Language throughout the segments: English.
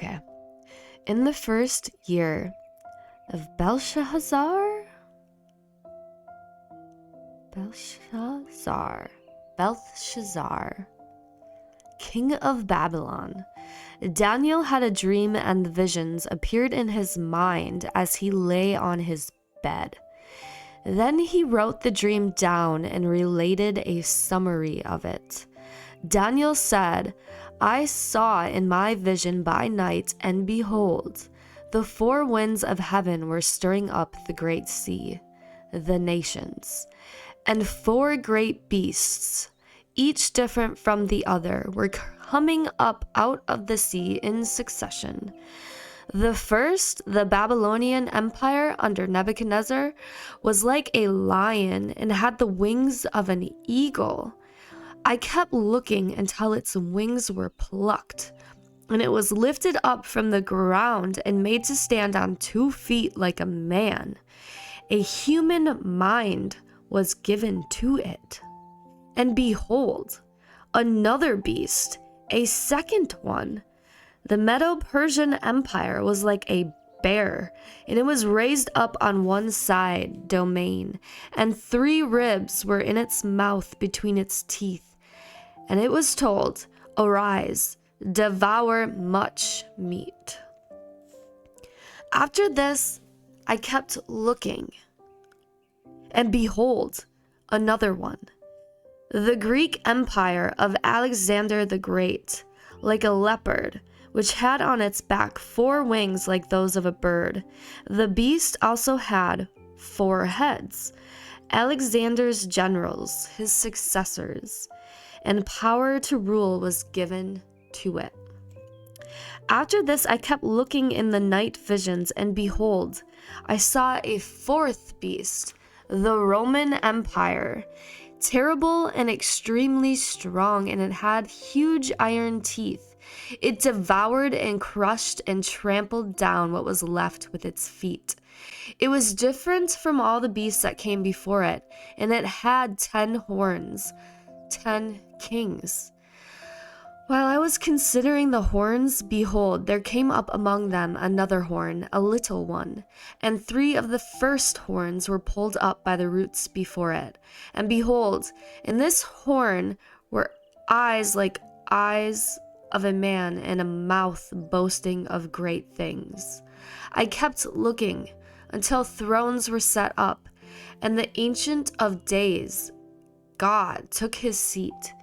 Okay. In the first year of Belshazzar, king of Babylon, Daniel had a dream, and the visions appeared in his mind as he lay on his bed. Then he wrote the dream down and related a summary of it. Daniel said, I saw in my vision by night, and behold, the four winds of heaven were stirring up the great sea, the nations, and four great beasts, each different from the other, were coming up out of the sea in succession. The first, the Babylonian Empire under Nebuchadnezzar, was like a lion and had the wings of an eagle. I kept looking until its wings were plucked, and it was lifted up from the ground and made to stand on 2 feet like a man. A human mind was given to it. And behold, another beast, a second one. The Medo-Persian Empire was like a bear, and it was raised up on one side domain, and 3 ribs were in its mouth between its teeth. And it was told, Arise, devour much meat. After this, I kept looking, and behold, another one. The Greek Empire of Alexander the Great, like a leopard, which had on its back 4 wings like those of a bird. The beast also had 4 heads. Alexander's generals, his successors, and power to rule was given to it. After this, I kept looking in the night visions, and behold, I saw a 4th beast, the Roman Empire, terrible and extremely strong, and it had huge iron teeth. It devoured and crushed and trampled down what was left with its feet. It was different from all the beasts that came before it, and it had 10 horns, 10 kings. While I was considering the horns, behold, there came up among them another horn, a little one, and 3 of the first horns were pulled up by the roots before it. And behold, in this horn were eyes like eyes of a man, and a mouth boasting of great things. I kept looking until thrones were set up, and the Ancient of Days, God, took his seat.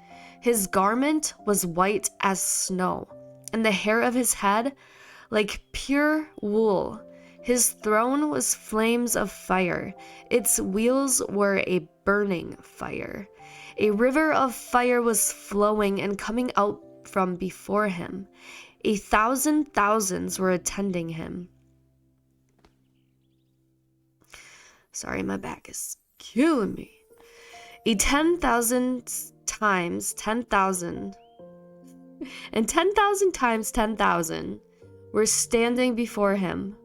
His garment was white as snow, and the hair of his head like pure wool. His throne was flames of fire. Its wheels were a burning fire. A river of fire was flowing and coming out from before him. 1,000 thousands were attending him. Sorry, my back is killing me. 10,000 times 10,000 and 10,000 times 10,000 were standing before him.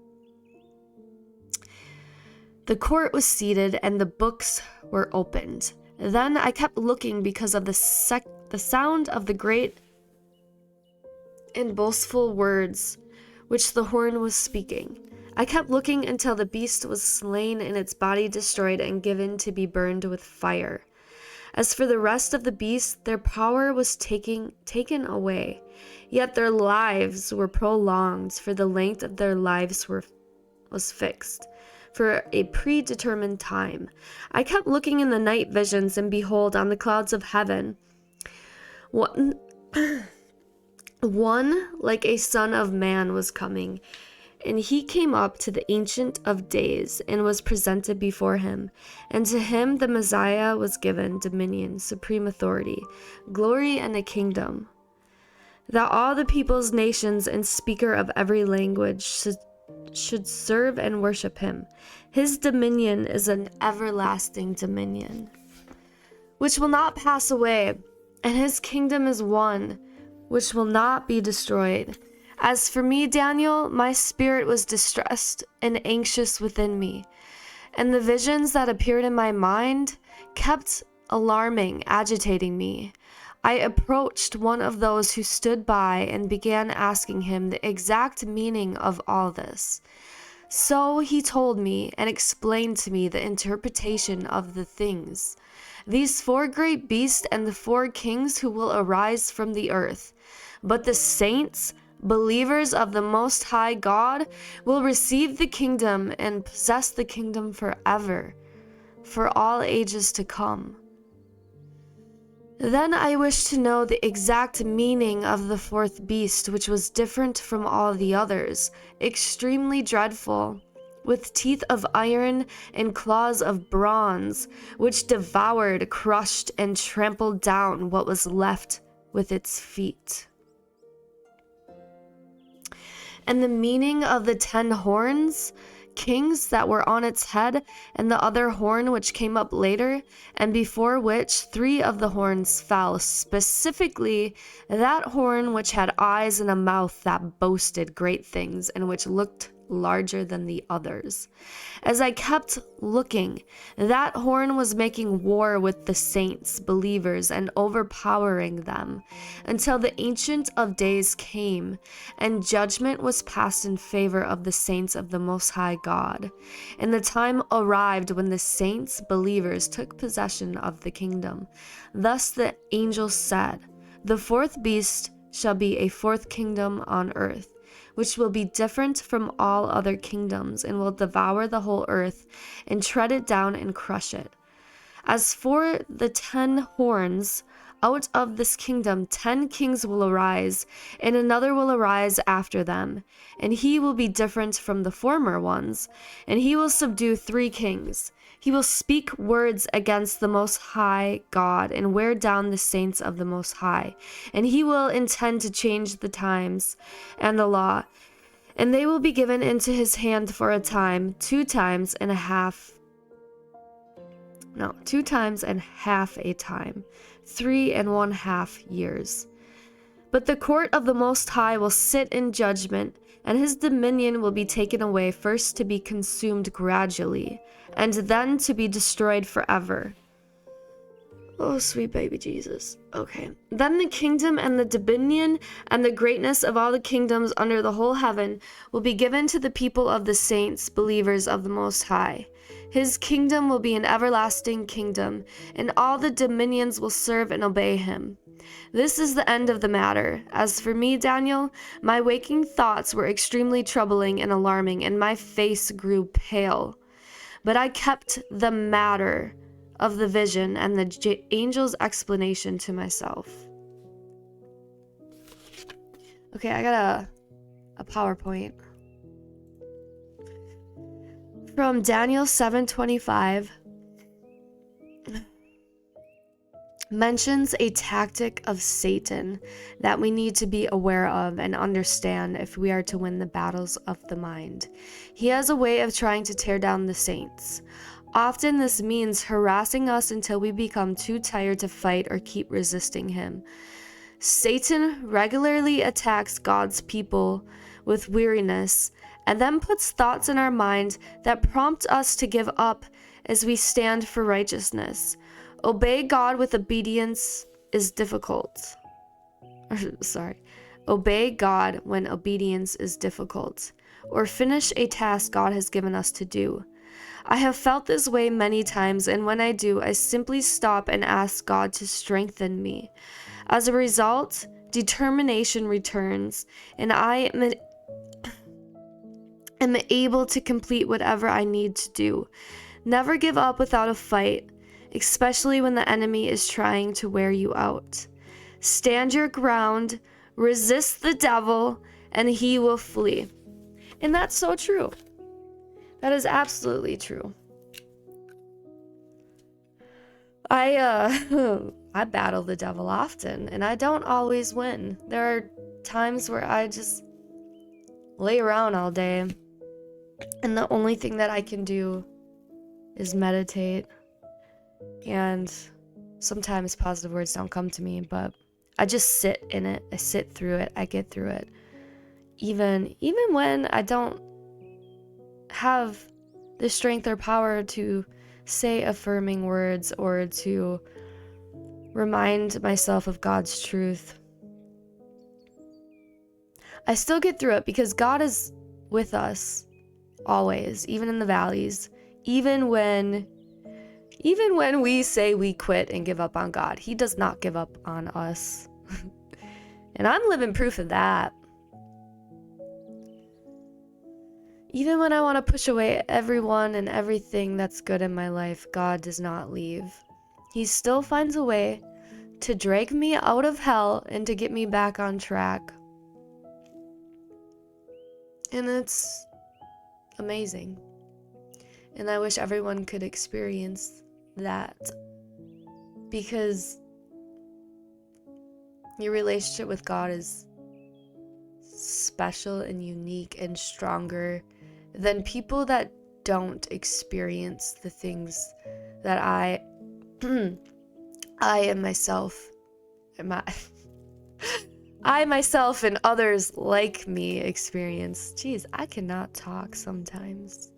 The court was seated and the books were opened. Then I kept looking because of the sound of the great and boastful words which the horn was speaking. I kept looking until the beast was slain and its body destroyed and given to be burned with fire. As for the rest of the beasts, their power was taken away, yet their lives were prolonged, for the length of their lives was fixed, for a predetermined time. I kept looking in the night visions, and behold, on the clouds of heaven, one like a son of man was coming. And he came up to the Ancient of Days and was presented before him. And to him the Messiah was given dominion, supreme authority, glory, and a kingdom, that all the peoples, nations, and speaker of every language should serve and worship him. His dominion is an everlasting dominion, which will not pass away, and his kingdom is one which will not be destroyed. As for me, Daniel, my spirit was distressed and anxious within me, and the visions that appeared in my mind kept alarming, agitating me. I approached one of those who stood by and began asking him the exact meaning of all this. So he told me and explained to me the interpretation of the things. These 4 great beasts and the 4 kings who will arise from the earth. But the saints, believers of the Most High God, will receive the kingdom and possess the kingdom forever, for all ages to come. Then I wished to know the exact meaning of the 4th beast, which was different from all the others, extremely dreadful, with teeth of iron and claws of bronze, which devoured, crushed, and trampled down what was left with its feet. And the meaning of the 10 horns, kings that were on its head, and the other horn which came up later, and before which 3 of the horns fell, specifically that horn which had eyes and a mouth that boasted great things, and which looked larger than the others. As I kept looking, that horn was making war with the saints, believers, and overpowering them, until the Ancient of Days came, and judgment was passed in favor of the saints of the Most High God. And the time arrived when the saints, believers, took possession of the kingdom. Thus the angel said, "The 4th beast shall be a 4th kingdom on earth, which will be different from all other kingdoms, and will devour the whole earth, and tread it down and crush it. As for the 10 horns, out of this kingdom 10 kings will arise, and another will arise after them, and he will be different from the former ones, and he will subdue 3 kings. He will speak words against the Most High God, and wear down the saints of the Most High, and he will intend to change the times and the law, and they will be given into his hand for a time, 2 times and half a time, 3 1/2 years. But the court of the Most High will sit in judgment, and his dominion will be taken away, first to be consumed gradually, and then to be destroyed forever." Oh, sweet baby Jesus. Okay. "Then the kingdom and the dominion and the greatness of all the kingdoms under the whole heaven will be given to the people of the saints, believers of the Most High. His kingdom will be an everlasting kingdom, and all the dominions will serve and obey him. This is the end of the matter. As for me, Daniel, my waking thoughts were extremely troubling and alarming, and my face grew pale. But I kept the matter of the vision and the angel's explanation to myself." Okay, I got a PowerPoint. From Daniel 7:25. Mentions a tactic of Satan that we need to be aware of and understand if we are to win the battles of the mind. He has a way of trying to tear down the saints. Often this means harassing us until we become too tired to fight or keep resisting him. Satan regularly attacks God's people with weariness and then puts thoughts in our mind that prompt us to give up as we stand for righteousness. Obey God with obedience is difficult. Obey God when obedience is difficult, or finish a task God has given us to do. I have felt this way many times, and when I do, I simply stop and ask God to strengthen me. As a result, determination returns, and I am able to complete whatever I need to do. Never give up without a fight, especially when the enemy is trying to wear you out. Stand your ground, resist the devil, and he will flee. And that's so true. That is absolutely true. I battle the devil often, and I don't always win. There are times where I just lay around all day, and the only thing that I can do is meditate. And sometimes positive words don't come to me, but I just sit in it. I sit through it. I get through it. Even when I don't have the strength or power to say affirming words or to remind myself of God's truth. I still get through it because God is with us always, even in the valleys, even when we say we quit and give up on God. He does not give up on us. And I'm living proof of that. Even when I want to push away everyone and everything that's good in my life, God does not leave. He still finds a way to drag me out of hell and to get me back on track. And it's amazing. And I wish everyone could experience that, because your relationship with God is special and unique and stronger than people that don't experience the things that I and myself and others like me experience. Jeez, I cannot talk sometimes.